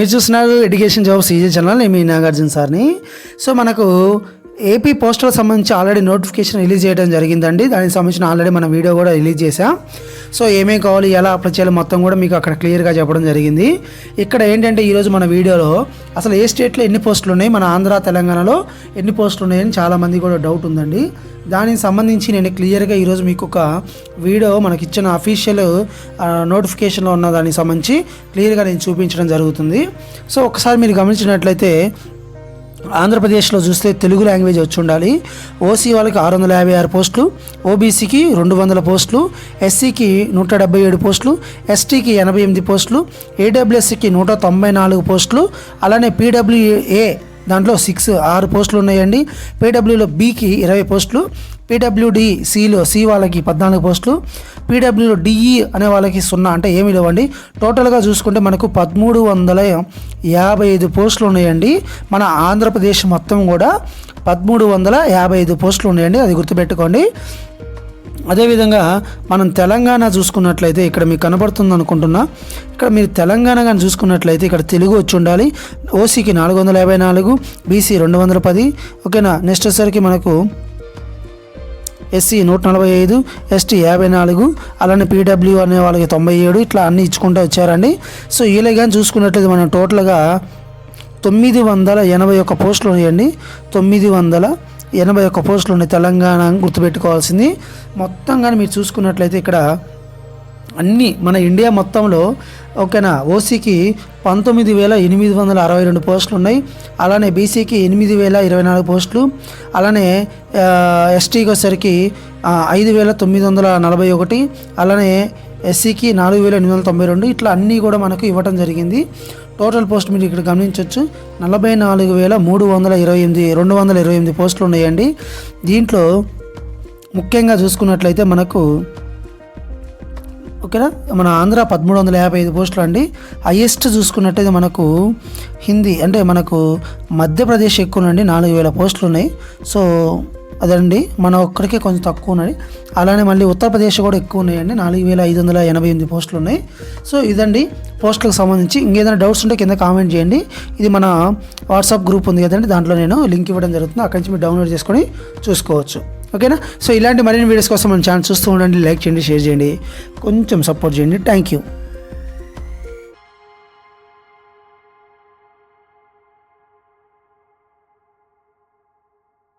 మీరు చూస్తున్నారు education jobs easy channel. నేను మీ నాగార్జున సార్ని. సో మనకు ఏపీ పోస్టులకు సంబంధించి ఆల్రెడీ నోటిఫికేషన్ రిలీజ్ చేయడం జరిగిందండి. దానికి సంబంధించిన ఆల్రెడీ మన వీడియో కూడా రిలీజ్ చేసాం. సో ఏమేమి కావాలి, ఎలా అప్లై చేయాలి మొత్తం కూడా మీకు అక్కడ క్లియర్గా చెప్పడం జరిగింది. ఇక్కడ ఏంటంటే ఈరోజు మన వీడియోలో అసలు ఏ స్టేట్లో ఎన్ని పోస్టులు ఉన్నాయి, మన ఆంధ్ర తెలంగాణలో ఎన్ని పోస్టులు ఉన్నాయని చాలామంది కూడా డౌట్ ఉందండి. దానికి సంబంధించి నేను క్లియర్గా ఈరోజు మీకు ఒక వీడియో మనకి ఇచ్చిన అఫీషియల్ నోటిఫికేషన్లో ఉన్న దానికి సంబంధించి క్లియర్గా నేను చూపించడం జరుగుతుంది. సో ఒకసారి మీరు గమనించినట్లయితే ఆంధ్రప్రదేశ్లో చూస్తే తెలుగు లాంగ్వేజ్ వచ్చి ఉండాలి. ఓసీ వాళ్ళకి 656 పోస్టులు, ఓబీసీకి 200 పోస్టులు, ఎస్సీకి 177 పోస్టులు, ఎస్టీకి 88 పోస్టులు, ఏడబ్ల్యూఎస్సీకి 194 పోస్టులు, అలానే పీడబ్ల్యూఏ దాంట్లో 6 పోస్టులు ఉన్నాయండి. పీడబ్ల్యూలో బీకి 20 పోస్టులు, పీడబ్ల్యూడి సి వాళ్ళకి 14 పోస్టులు, పీడబ్ల్యూలో డిఈ అనే వాళ్ళకి 0 అంటే ఏమీ లేవండి. టోటల్గా చూసుకుంటే మనకు 1355 పోస్టులు ఉన్నాయండి. మన ఆంధ్రప్రదేశ్ మొత్తం కూడా 1355 పోస్టులు ఉన్నాయండి, అది గుర్తుపెట్టుకోండి. అదేవిధంగా మనం తెలంగాణ చూసుకున్నట్లయితే ఇక్కడ మీకు కనబడుతుంది అనుకుంటున్నా. ఇక్కడ మీరు తెలంగాణ కానీ చూసుకున్నట్లయితే ఇక్కడ తెలుగు వచ్చి ఉండాలి. ఓసీకి 454, బీసీ 210. ఓకేనా. నెక్స్ట్ వచ్చేసరికి మనకు ఎస్సీ 145, ఎస్టీ 54, అలానే పీడబ్ల్యూ అనే వాళ్ళకి 97, ఇట్లా అన్నీ ఇచ్చుకుంటూ వచ్చారండి. సో ఇలా కానీ చూసుకున్నట్లయితే మనం టోటల్గా 981 పోస్టులు ఉన్నాయండి. 981 పోస్టులు ఉన్నాయి తెలంగాణ గుర్తుపెట్టుకోవాల్సింది. మొత్తం కానీ మీరు చూసుకున్నట్లయితే ఇక్కడ అన్నీ మన ఇండియా మొత్తంలో ఓకేనా. ఓసీకి 19,862 పోస్టులు ఉన్నాయి. అలానే బీసీకి 8,024 పోస్టులు, అలానే ఎస్టీకి వచ్చేసరికి 5,941, అలానే ఎస్సీకి 4,892, ఇట్లా అన్నీ కూడా మనకు ఇవ్వటం జరిగింది. టోటల్ పోస్ట్ మీరు ఇక్కడ గమనించవచ్చు 44,228 పోస్టులు ఉన్నాయండి. దీంట్లో ముఖ్యంగా చూసుకున్నట్లయితే మనకు ఓకేనా మన ఆంధ్ర 1355 పోస్టులు అండి. హైయెస్ట్ చూసుకున్నట్టయితే మనకు హిందీ అంటే మనకు మధ్యప్రదేశ్ ఎక్కువనండి, 4,000 పోస్టులు ఉన్నాయి. సో అదండి మన ఒక్కడికే కొంచెం తక్కువ ఉన్నాయి. అలానే మళ్ళీ ఉత్తరప్రదేశ్ కూడా ఎక్కువ ఉన్నాయండి, 4,588 పోస్టులు ఉన్నాయి. సో ఇదండి పోస్టులకు సంబంధించి. ఇంకేదైనా డౌట్స్ ఉంటే కింద కామెంట్ చేయండి. ఇది మన వాట్సాప్ గ్రూప్ ఉంది కదండి, దాంట్లో నేను లింక్ ఇవ్వడం జరుగుతుంది. అక్కడి నుంచి మీరు డౌన్లోడ్ చేసుకొని చూసుకోవచ్చు. ఓకేనా. సో ఇలాంటి మరిన్ని వీడియోస్ కోసం మన ఛానల్ చూస్తూ ఉండండి. లైక్ చేయండి, షేర్ చేయండి, కొంచెం సపోర్ట్ చేయండి. Thank you.